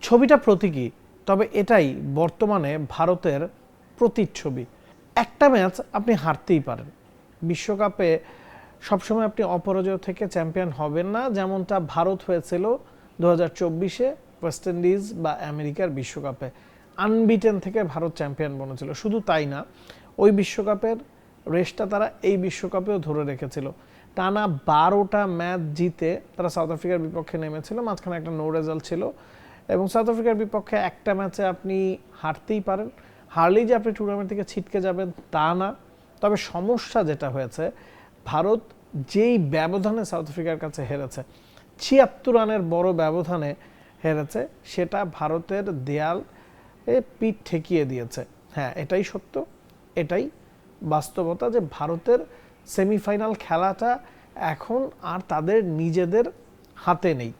ছবিটা প্রতীকী, তবে এটাই বর্তমানে ভারতের প্রতিচ্ছবি। একটা ম্যাচ আপনি হারতেই পারেন, বিশ্বকাপে সবসময় আপনি অপরাজয় থেকে চ্যাম্পিয়ন হবেন না, যেমনটা ভারত হয়েছিল 2024-এ ওয়েস্ট ইন্ডিজ বা আমেরিকার বিশ্বকাপে। আনবিটেন থেকে ভারত চ্যাম্পিয়ন বনেছিল। শুধু তাই না, ওই বিশ্বকাপের রেসটা তারা এই বিশ্বকাপেও ধরে রেখেছিল। টানা 12টা ম্যাচ জিতে তারা সাউথ আফ্রিকার বিপক্ষে নেমেছিল, মাঝখানে একটা নো রেজাল্ট ছিল। এবং সাউথ আফ্রিকার বিপক্ষে একটা ম্যাচে আপনি হারতেই পারেন, হারলেই যে আপনি টুর্নামেন্ট থেকে ছিটকে যাবেন তা না। তবে সমস্যা যেটা হয়েছে, ভারত যেই ব্যবধানে সাউথ আফ্রিকার কাছে হেরেছে, 76 রানের বড় ব্যবধানে হেরেছে, সেটা ভারতের দেয়াল পিঠ ঠেকিয়ে দিয়েছে। হ্যাঁ, এটাই সত্য, এটাই বাস্তবতা যে ভারতের সেমিফাইনাল খেলাটা এখন আর তাদের নিজেদের হাতে নেই।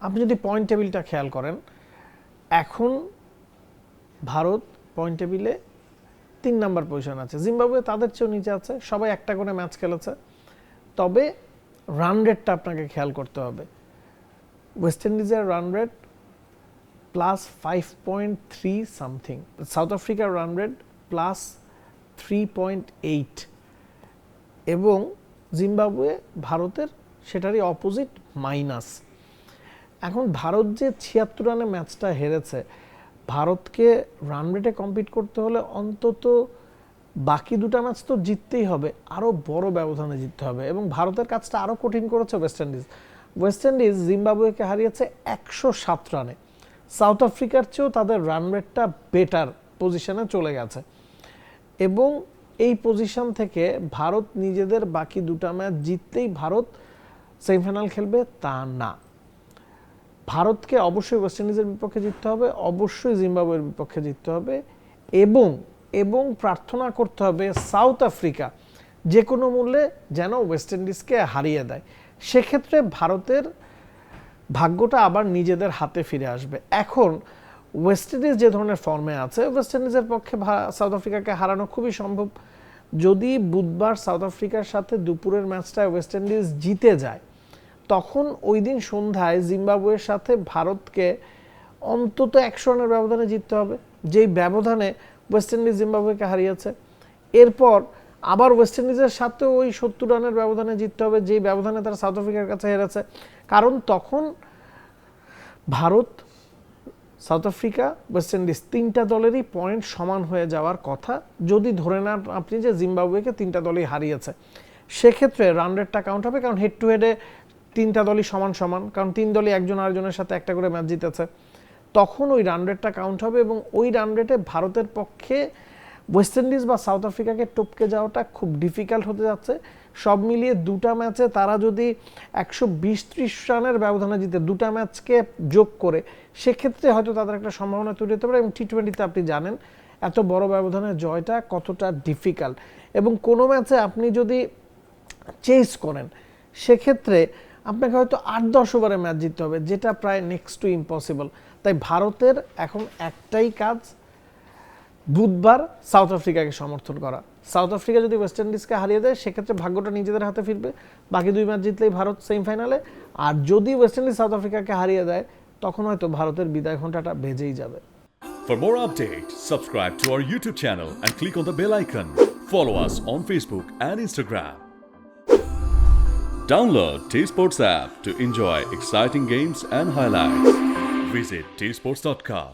আপনি যদি পয়েন্ট টেবিলটা খেয়াল করেন, এখন ভারত পয়েন্ট টেবিলে 3 নম্বর পজিশন আছে, জিম্বাবুয়ে তাদের চেয়েও নিচে আছে, সবাই একটা করে ম্যাচ খেলেছে। তবে রান রেটটা আপনাকে খেয়াল করতে হবে। ওয়েস্ট ইন্ডিজের রান রেট +5.3 সামথিং, সাউথ আফ্রিকার রান রেট +3.8, এবং জিম্বাবুয়ে ভারতের সেটারই অপোজিট মাইনাস। এখন ভারত যে 76 রানে ম্যাচটা হেরেছে, ভারতকে রান রেটে কম্পিট করতে হলে অন্তত বাকি দুটা ম্যাচ তো জিততেই হবে, আরও বড় ব্যবধানে জিততে হবে। এবং ভারতের কাজটা আরও কঠিন করেছে ওয়েস্ট ইন্ডিজ। ওয়েস্ট ইন্ডিজ জিম্বাবুয়েকে হারিয়েছে 107 রানে। সাউথ আফ্রিকার চেয়েও তাদের রান রেটটা বেটার পজিশনে চলে গেছে, এবং এই পজিশন থেকে ভারত নিজেদের বাকি দুটা ম্যাচ জিততেই ভারত সেমিফাইনাল খেলবে তা না। ভারতকে অবশ্যই ওয়েস্ট ইন্ডিজের বিপক্ষে জিততে হবে, অবশ্যই জিম্বাবুয়ের বিপক্ষে জিততে হবে, এবং প্রার্থনা করতে হবে সাউথ আফ্রিকা যে কোনো মূল্যে যেন ওয়েস্ট ইন্ডিজকে হারিয়ে দেয়। সেক্ষেত্রে ভারতের ভাগ্যটা আবার নিজেদের হাতে ফিরে আসবে। এখন ওয়েস্ট ইন্ডিজ যে ধরনের ফর্মে আছে, ওয়েস্ট ইন্ডিজের পক্ষে সাউথ আফ্রিকাকে হারানো খুবই সম্ভব। যদি বুধবার সাউথ আফ্রিকার সাথে দুপুরের ম্যাচটায় ওয়েস্ট ইন্ডিজ জিতে যায়, তখন ওই দিন সন্ধ্যায় জিম্বাবুয়ের সাথে ভারতকে অন্তত 100 রানের ব্যবধানে জিততে হবে, যেই ব্যবধানে ওয়েস্ট ইন্ডিজ জিম্বাবুয়েকে হারিয়েছে। এরপর আবার ওয়েস্ট ইন্ডিজের সাথে ওই 70 রানের ব্যবধানে জিততে হবে, যেই ব্যবধানে তারা সাউথ আফ্রিকার কাছে হেরেছে। কারণ তখন Bharat, south Africa, West Indies 3টা দলেরই পয়েন্ট সমান হয়ে যাওয়ার কথা, যদি ধরে নেন আপনি যে জিম্বাবুয়েকে 3টা দলই হারিয়েছে। সেক্ষেত্রে রান রেটটা কাউন্ট হবে, কারণ হেড টু হেডে 3টা দলই সমান সমান, কারণ 3 দলই একজন আরেকজনের সাথে একটা করে ম্যাচ জিতেছে। তখন ওই রান রেটটা কাউন্ট হবে, এবং ওই রান রেটে ভারতের পক্ষে ওয়েস্ট ইন্ডিজ বা সাউথ আফ্রিকাকে টপকে যাওয়াটা খুব ডিফিকাল্ট হতে যাচ্ছে। সব মিলিয়ে দুটা ম্যাচে তারা যদি 120-30 রানের ব্যবধানে জিতে দুটা ম্যাচকে যোগ করে, সেক্ষেত্রে হয়তো তাদের একটা সম্ভাবনা তৈরি হতে পারে। এবং টি-20তে আপনি জানেন এত বড় ব্যবধানে জয়টা কতটা ডিফিকাল্ট, এবং কোনো ম্যাচে আপনি যদি চেস করেন, সেক্ষেত্রে আপনাকে হয়তো 8-10 ওভারে ম্যাচ জিততে হবে, যেটা প্রায় নেক্সট টু ইম্পসিবল। তাই ভারতের এখন একটাই কাজ, বুধবার সাউথ আফ্রিকাকে সমর্থন করা। সাউথ আফ্রিকা যদি ওয়েস্ট ইন্ডিজকে হারিয়ে দেয়, সেক্ষেত্রে ভাগ্যটা নিজেদের হাতে ফিরবে, বাকি 2 ম্যাচ জিতলেই ভারত সেমিফাইনালে। আর যদি ওয়েস্ট ইন্ডিজ সাউথ আফ্রিকাকে হারিয়ে দেয়, তখন হয়তো ভারতের বিদায় ঘণ্টাটা বেজেই যাবে। For more updates, subscribe to our YouTube channel and click on the bell icon. Follow us on Facebook and Instagram. Download T-Sports app to enjoy exciting games and highlights. Visit tsports.com.